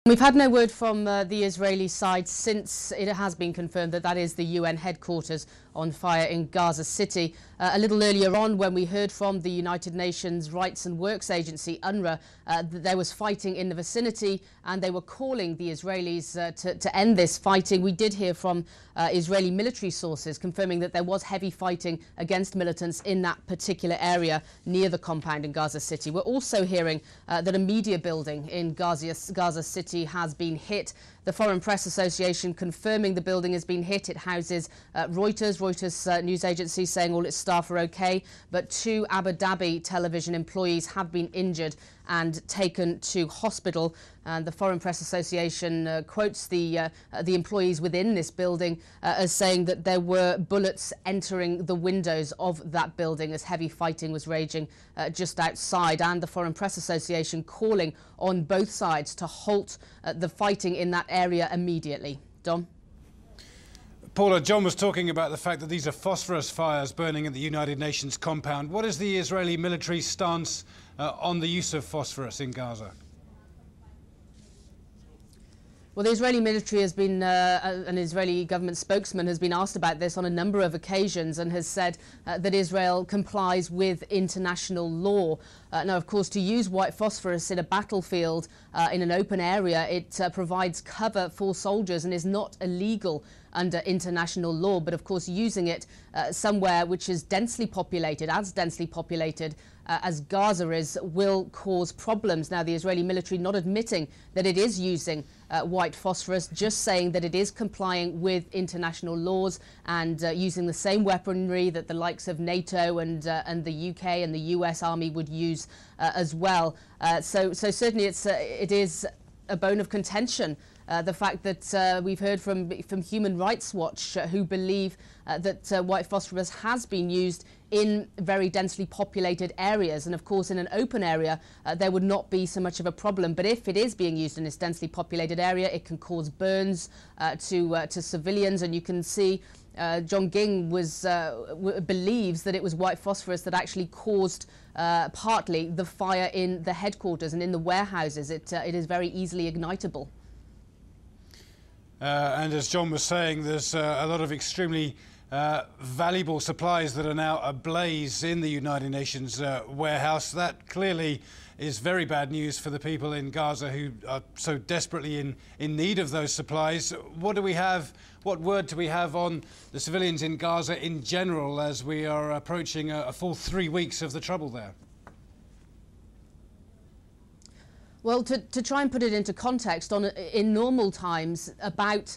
We've had no word from the Israeli side since it has been confirmed that that is the UN headquarters on fire in Gaza City. A little earlier on, when we heard from the United Nations Rights and Works Agency, UNRWA, that there was fighting in the vicinity and they were calling the Israelis to end this fighting. We did hear from Israeli military sources confirming that there was heavy fighting against militants in that particular area near the compound in Gaza City. We're also hearing that a media building in Gaza City has been hit. The Foreign Press Association confirming the building has been hit. It houses Reuters news agency, saying all its staff are okay, but 2 Abu Dhabi television employees have been injured and taken to hospital. And the Foreign Press Association quotes the employees within this building as saying that there were bullets entering the windows of that building as heavy fighting was raging just outside. And the Foreign Press Association calling on both sides to halt the fighting in that area immediately. Dom? Paula, John was talking about the fact that these are phosphorus fires burning at the United Nations compound. What is the Israeli military stance on the use of phosphorus in Gaza? Well, the Israeli military has been, an Israeli government spokesman has been asked about this on a number of occasions and has said that Israel complies with international law. Now, of course, to use white phosphorus in a battlefield in an open area, it provides cover for soldiers and is not illegal under international law. But of course, using it somewhere which is densely populated, as Gaza is, will cause problems. Now, the Israeli military not admitting that it is using white phosphorus, just saying that it is complying with international laws and using the same weaponry that the likes of NATO and the UK and the US Army would use as well. So certainly it is a bone of contention. The fact that we've heard from Human Rights Watch, who believe that white phosphorus has been used in very densely populated areas. And of course, in an open area, there would not be so much of a problem. But if it is being used in this densely populated area, it can cause burns to civilians. And you can see John Ging believes that it was white phosphorus that actually caused partly the fire in the headquarters and in the warehouses. It is very easily ignitable. And as John was saying, there's a lot of extremely valuable supplies that are now ablaze in the United Nations warehouse. That clearly is very bad news for the people in Gaza who are so desperately in need of those supplies. What word do we have on the civilians in Gaza in general as we are approaching a full 3 weeks of the trouble there? Well, to try and put it into context, in normal times, about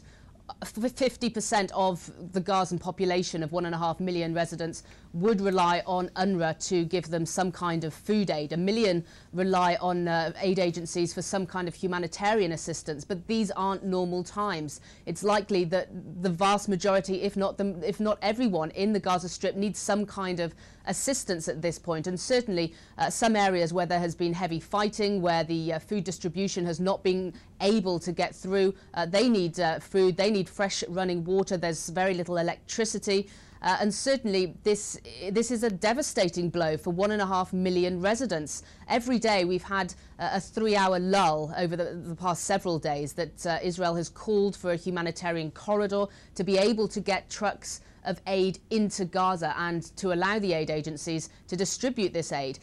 50% of the Gazan population of 1.5 million residents would rely on UNRWA to give them some kind of food aid. 1 million rely on aid agencies for some kind of humanitarian assistance, but these aren't normal times. It's likely that the vast majority, if not everyone in the Gaza Strip, needs some kind of assistance at this point. And certainly some areas where there has been heavy fighting, where the food distribution has not been able to get through, they need food, they need fresh running water, there's very little electricity. And certainly this is a devastating blow for 1.5 million residents. Every day we've had a 3-hour lull over the past several days that Israel has called for a humanitarian corridor to be able to get trucks of aid into Gaza and to allow the aid agencies to distribute this aid.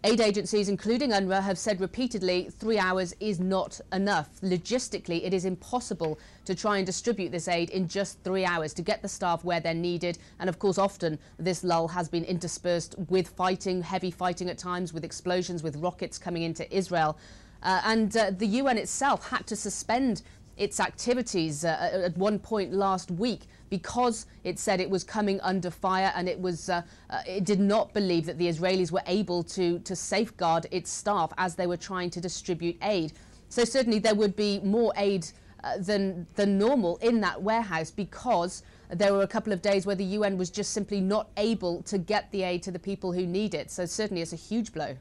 Aid agencies, including UNRWA, have said repeatedly 3 hours is not enough. Logistically, it is impossible to try and distribute this aid in just 3 hours to get the staff where they're needed. And of course, often this lull has been interspersed with fighting, heavy fighting at times, with explosions, with rockets coming into Israel. The UN itself had to suspend its activities at one point last week because it said it was coming under fire, and it did not believe that the Israelis were able to safeguard its staff as they were trying to distribute aid. So certainly there would be more aid than normal in that warehouse, because there were a couple of days where the UN was just simply not able to get the aid to the people who need it. So certainly it's a huge blow.